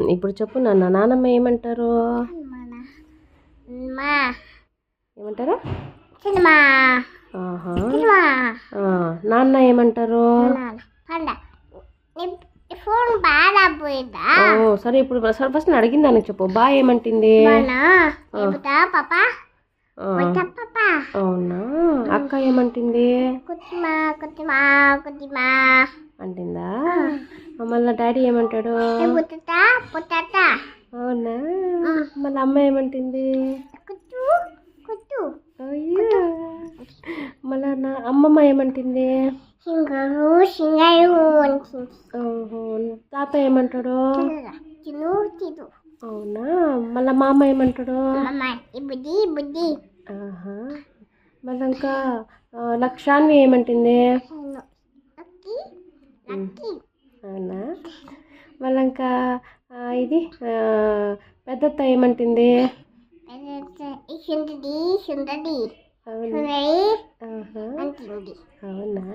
ఇప్పుడు చెప్పు నాన్న, నానమ్మ ఏమంటారు? ఏమంటారు? ఆహా. నాన్న ఏమంటారు? ఫోన్ బాగా పోయిందా? సరే, ఇప్పుడు ఫస్ట్ అడిగిన దానికి చెప్పు. బా ఏమంటుంది? అవునా. అక్క ఏమంటుంది? అంటుందా? మళ్ళీ డాడీ ఏమంటాడు? అవునా. మళ్ళీ అమ్మ ఏమంటుంది? అయ్యో. మళ్ళా అమ్మమ్మ ఏమంటుంది? ఓహో. తాత ఏమంటాడు? అవునా. మళ్ళా మా అమ్మ ఏమంటాడు? ఆహా. మళ్ళీ ఇంకా లక్షాన్వి ఏమంటుంది? అవునా. మళ్ళీ ఇంకా ఇది పెద్దత్త ఏమంటుంది? అవునా. అవునా.